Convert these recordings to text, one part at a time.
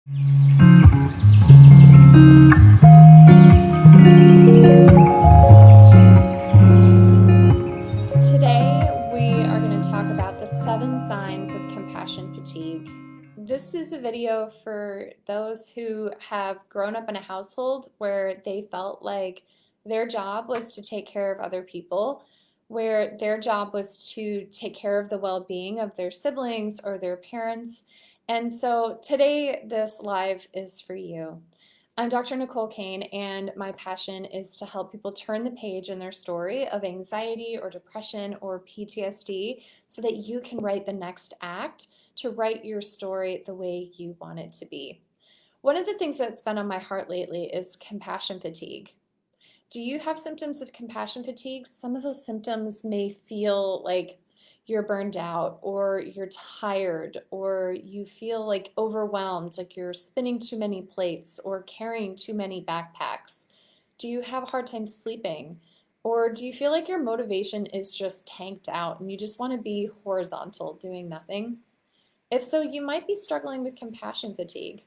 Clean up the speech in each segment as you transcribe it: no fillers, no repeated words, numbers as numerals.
Today, we are going to talk about the 7 signs of compassion fatigue. This is a video for those who have grown up in a household where they felt like their job was to take care of other people, where their job was to take care of the well-being of their siblings or their parents. And so today, this live is for you. I'm Dr. Nicole Cain, and my passion is to help people turn the page in their story of anxiety or depression or PTSD so that you can write the next act to write your story the way you want it to be. One of the things that's been on my heart lately is compassion fatigue. Do you have symptoms of compassion fatigue? Some of those symptoms may feel like you're burned out or you're tired or you feel like overwhelmed, like you're spinning too many plates or carrying too many backpacks. Do you have a hard time sleeping? Or do you feel like your motivation is just tanked out and you just want to be horizontal, doing nothing? If so, you might be struggling with compassion fatigue.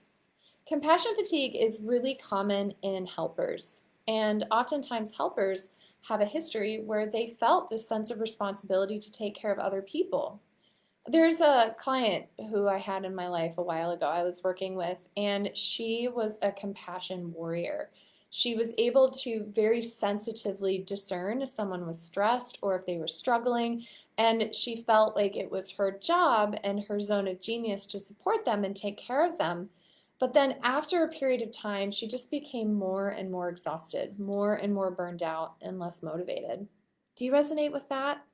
Compassion fatigue is really common in helpers, and oftentimes helpers have a history where they felt this sense of responsibility to take care of other people. There's a client who I had in my life a while ago I was working with, and she was a compassion warrior. She was able to very sensitively discern if someone was stressed or if they were struggling, and she felt like it was her job and her zone of genius to support them and take care of them. But then after a period of time, she just became more and more exhausted, more and more burned out, and less motivated. Do you resonate with that?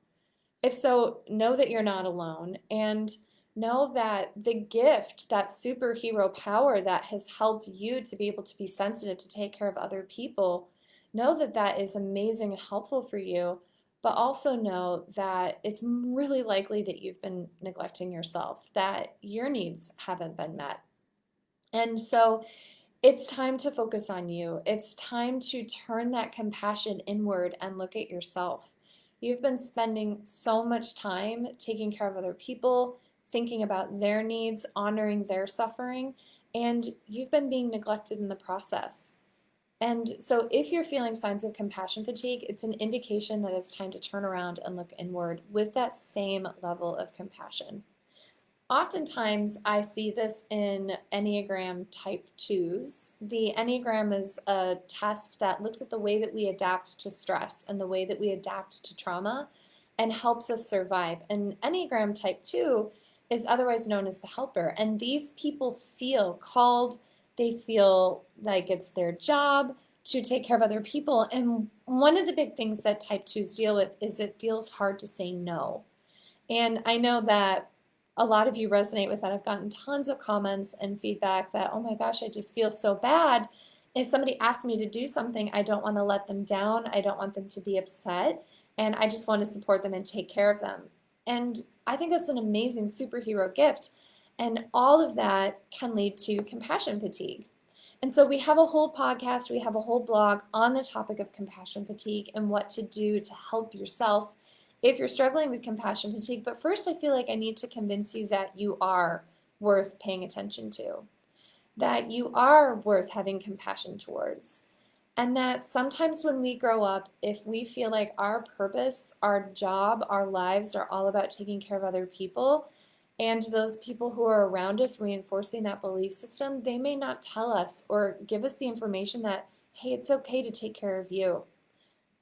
If so, know that you're not alone and know that the gift, that superhero power that has helped you to be able to be sensitive to take care of other people, know that that is amazing and helpful for you, but also know that it's really likely that you've been neglecting yourself, that your needs haven't been met. And so it's time to focus on you. It's time to turn that compassion inward and look at yourself. You've been spending so much time taking care of other people, thinking about their needs, honoring their suffering, and you've been being neglected in the process. And so if you're feeling signs of compassion fatigue, it's an indication that it's time to turn around and look inward with that same level of compassion. Oftentimes, I see this in Enneagram Type 2s. The Enneagram is a test that looks at the way that we adapt to stress and the way that we adapt to trauma and helps us survive. And Enneagram Type 2 is otherwise known as the helper. And these people feel called, they feel like it's their job to take care of other people. And one of the big things that Type 2s deal with is it feels hard to say no. And I know that a lot of you resonate with that. I've gotten tons of comments and feedback that, oh my gosh, I just feel so bad. If somebody asks me to do something, I don't want to let them down. I don't want them to be upset. And I just want to support them and take care of them. And I think that's an amazing superhero gift. And all of that can lead to compassion fatigue. And so we have a whole podcast, we have a whole blog on the topic of compassion fatigue and what to do to help yourself if you're struggling with compassion fatigue. But first, I feel like I need to convince you that you are worth paying attention to, that you are worth having compassion towards, and that sometimes when we grow up, if we feel like our purpose, our job, our lives are all about taking care of other people, and those people who are around us reinforcing that belief system, they may not tell us or give us the information that, hey, it's okay to take care of you.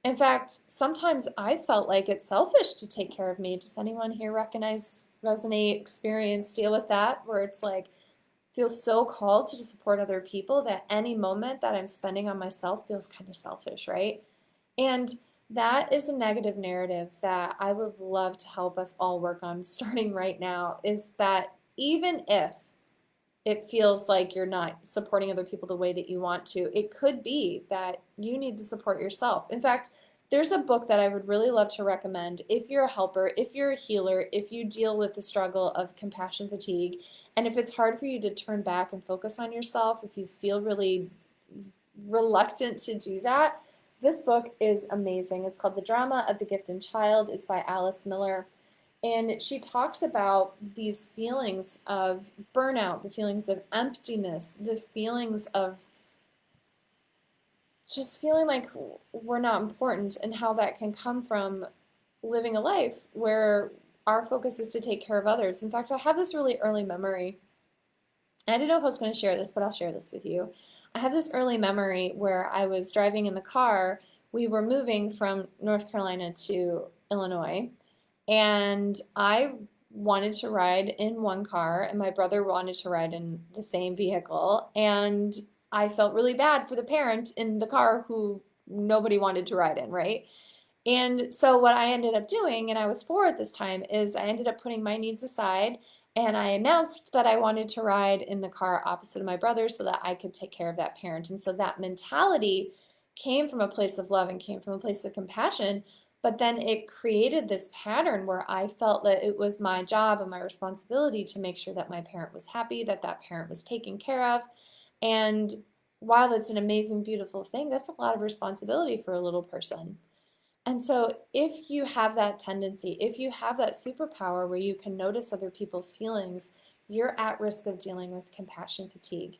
In fact, sometimes I felt like it's selfish to take care of me. Does anyone here recognize, resonate, experience, deal with that? Where it's like, feel so called to support other people that any moment that I'm spending on myself feels kind of selfish, right? And that is a negative narrative that I would love to help us all work on starting right now, is that even if it feels like you're not supporting other people the way that you want to, it could be that you need to support yourself. In fact, there's a book that I would really love to recommend if you're a helper, if you're a healer, if you deal with the struggle of compassion fatigue, and if it's hard for you to turn back and focus on yourself, if you feel really reluctant to do that, this book is amazing. It's called The Drama of the Gifted Child. It's by Alice Miller. And she talks about these feelings of burnout, the feelings of emptiness, the feelings of just feeling like we're not important, and how that can come from living a life where our focus is to take care of others. In fact, I have this really early memory. I didn't know if I was going to share this, but I'll share this with you. I have this early memory where I was driving in the car. We were moving from North Carolina to Illinois, and I wanted to ride in one car, and my brother wanted to ride in the same vehicle. And I felt really bad for the parent in the car who nobody wanted to ride in, right? And so what I ended up doing, and I was 4 at this time, is I ended up putting my needs aside and I announced that I wanted to ride in the car opposite of my brother so that I could take care of that parent. And so that mentality came from a place of love and came from a place of compassion, but then it created this pattern where I felt that it was my job and my responsibility to make sure that my parent was happy, that that parent was taken care of. And while it's an amazing, beautiful thing, that's a lot of responsibility for a little person. And so, if you have that tendency, if you have that superpower where you can notice other people's feelings, you're at risk of dealing with compassion fatigue.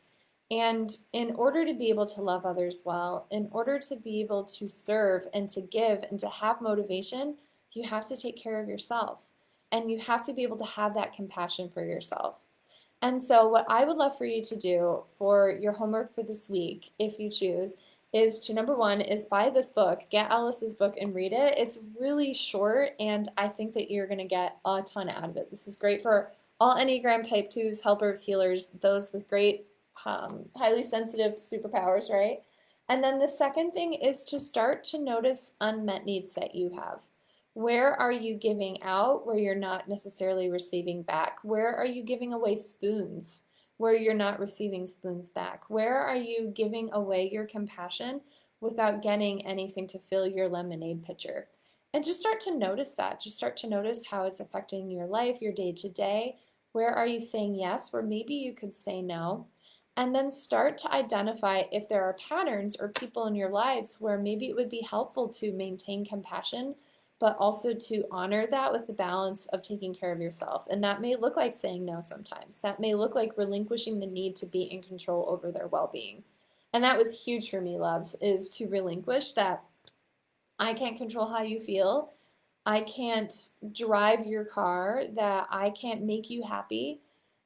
And in order to be able to love others well, in order to be able to serve and to give and to have motivation, you have to take care of yourself. And you have to be able to have that compassion for yourself. And so, what I would love for you to do for your homework for this week, if you choose, is to number one is buy this book, get Alice's book and read it. It's really short, and I think that you're going to get a ton out of it. This is great for all Enneagram Type 2s, helpers, healers, those with great, highly sensitive superpowers, right? And then the second thing is to start to notice unmet needs that you have. Where are you giving out where you're not necessarily receiving back? Where are you giving away spoons where you're not receiving spoons back? Where are you giving away your compassion without getting anything to fill your lemonade pitcher? And just start to notice that. Just start to notice how it's affecting your life, your day to day. Where are you saying yes, where maybe you could say no? And then start to identify if there are patterns or people in your lives where maybe it would be helpful to maintain compassion, but also to honor that with the balance of taking care of yourself. And that may look like saying no sometimes. That may look like relinquishing the need to be in control over their well-being. And that was huge for me, loves, is to relinquish that I can't control how you feel. I can't drive your car, that I can't make you happy.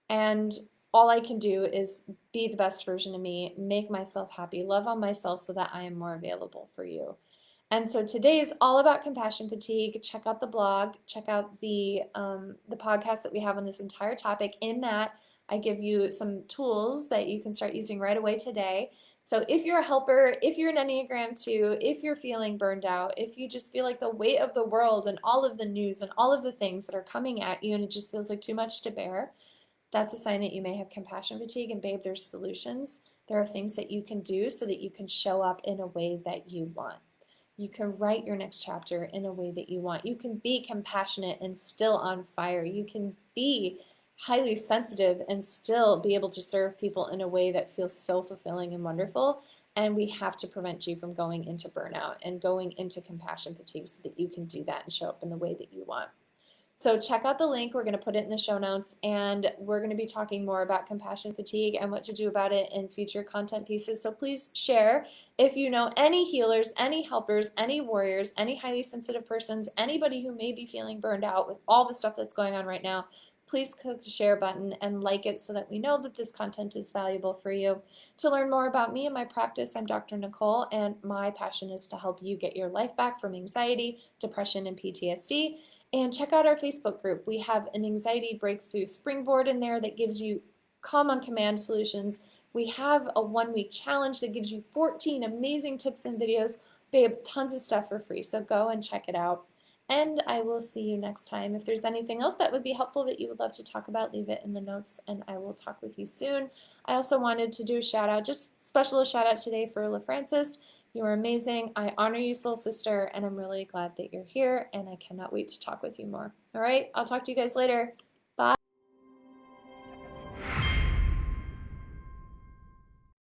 And all I can do is be the best version of me, make myself happy, love on myself so that I am more available for you. And so today is all about compassion fatigue. Check out the blog, check out the podcast that we have on this entire topic. In that, I give you some tools that you can start using right away today. So if you're a helper, if you're an Enneagram 2, if you're feeling burned out, if you just feel like the weight of the world and all of the news and all of the things that are coming at you and it just feels like too much to bear, that's a sign that you may have compassion fatigue. And babe, there's solutions. There are things that you can do so that you can show up in a way that you want. You can write your next chapter in a way that you want. You can be compassionate and still on fire. You can be highly sensitive and still be able to serve people in a way that feels so fulfilling and wonderful. And we have to prevent you from going into burnout and going into compassion fatigue so that you can do that and show up in the way that you want. So check out the link. We're going to put it in the show notes, and we're going to be talking more about compassion fatigue and what to do about it in future content pieces. So please share if you know any healers, any helpers, any warriors, any highly sensitive persons, anybody who may be feeling burned out with all the stuff that's going on right now. Please click the share button and like it so that we know that this content is valuable for you. To learn more about me and my practice, I'm Dr. Nicole, and my passion is to help you get your life back from anxiety, depression, and PTSD. And check out our Facebook group. We have an anxiety breakthrough springboard in there that gives you calm on command solutions. We have a 1-week challenge that gives you 14 amazing tips and videos. Babe, tons of stuff for free, so go and check it out. And I will see you next time. If there's anything else that would be helpful that you would love to talk about, leave it in the notes and I will talk with you soon. I also wanted to do a shout out, just special shout out today for LaFrancis. You are amazing. I honor you, soul sister, and I'm really glad that you're here, and I cannot wait to talk with you more. All right, I'll talk to you guys later.